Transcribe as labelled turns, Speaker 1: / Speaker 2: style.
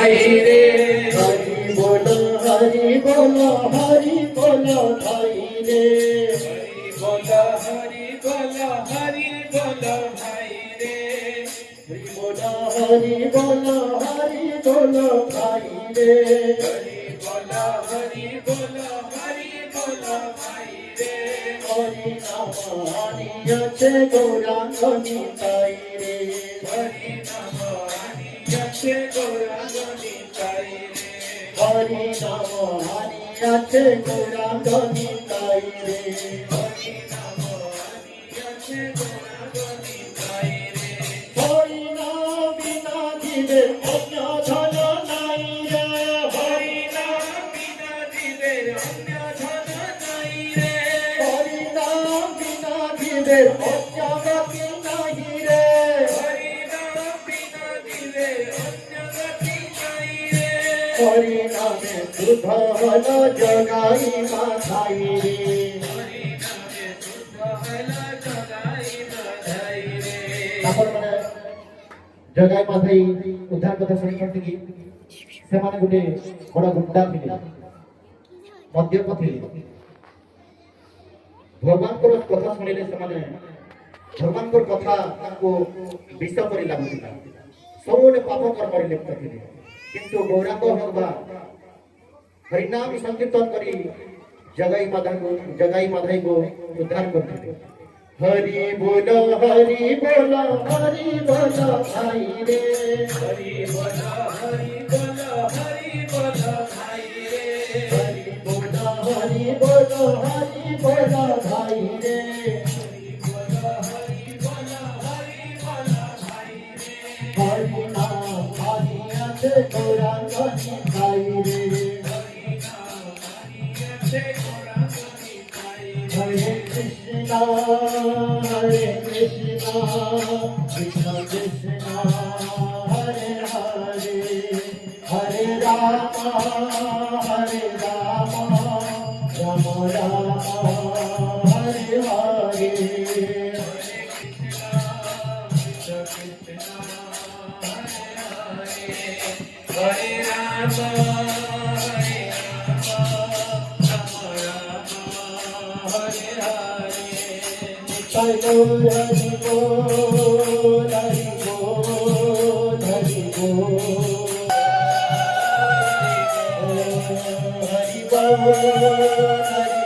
Speaker 1: रे हरि बोलो हरि बोलो हरि बोलो भाई रे
Speaker 2: हरि बोलो हरि बोलो हरि बोलो भाई रे
Speaker 1: हरि बोलो हरि बोलो हरि बोलो भाई रे
Speaker 2: हरि बोलो हरि बोलो हरि बोलो भाई रे
Speaker 1: हरि नाम हरि আছে গৌরাঙ্গ নিতাই রে
Speaker 2: हरि नाम हरि আছে গৌরাঙ্গ নিতাই রে
Speaker 1: হরি নাম হরি আছে গৌরাঙ্গ নিতাই রে
Speaker 2: হরি নাম হরি আছে গৌরাঙ্গ নিতাই রে
Speaker 1: হরি নাম বিনা দিবে অন্য ধন নাই রে
Speaker 2: হরি নাম বিনা দিবে অন্য ধন নাই রে
Speaker 1: হরি নাম বিনা দিবে অন্য গতি নাই রে
Speaker 2: হরি নাম বিনা দিবে অন্য গতি নাই রে
Speaker 1: হরি নামে শুদ্ধ হলো জগাই মাথাই রে
Speaker 2: হরি নামে শুদ্ধ হলো জগাই মাথাই রে
Speaker 1: তারপর মানে জগাই মাথাই উদ্ধার কথা শুনি কি ସେମାନେ ଗୋଟେ ବଡ ଗୁଣ୍ଡା ଥିଲେ ମଦ୍ୟପ ଥିଲେ ଭଗବାନଙ୍କର କଥା ଶୁଣିଲେ ସେମାନେ ଭଗବାନଙ୍କର କଥା ତାଙ୍କୁ ବିଷ ପରି ଲାଗୁଥିଲା ସବୁବେଳେ ପାପ କର୍ମରେ ଲିପ୍ତ ଥିଲେ କିନ୍ତୁ ଗୌରାଙ୍ଗ ଭଗବାନ ହରିନାମ ସଂକୀର୍ତ୍ତନ କରି ଜଗାଇ ମାଧାଇକୁ ଉଦ୍ଧାର କରିଥିଲେ हरि बोलो हरि बोलो हरि बोलो भाई रे
Speaker 2: हरि बोलो हरि बोलो हरि बोलो भाई रे
Speaker 1: हरि बोलो हरि बोलो हरि बोलो भाई रे
Speaker 2: हरि बोलो हरि बोलो हरि बोलो भाई रे
Speaker 1: हरि नाम हरि আছে গৌরাঙ্গ নিতাই রে
Speaker 2: हरि नाम हरि আছে গৌরাঙ্গ নিতাই রে
Speaker 1: हरे कृष्णा कृष्ण कृष्ण हरे हरे हरे राम राम राम हरे हरे
Speaker 2: हरे राम हरे हरे हरे
Speaker 1: हरि बोल हरि बोल हरि बोल हरि बोल हरि बोल हरि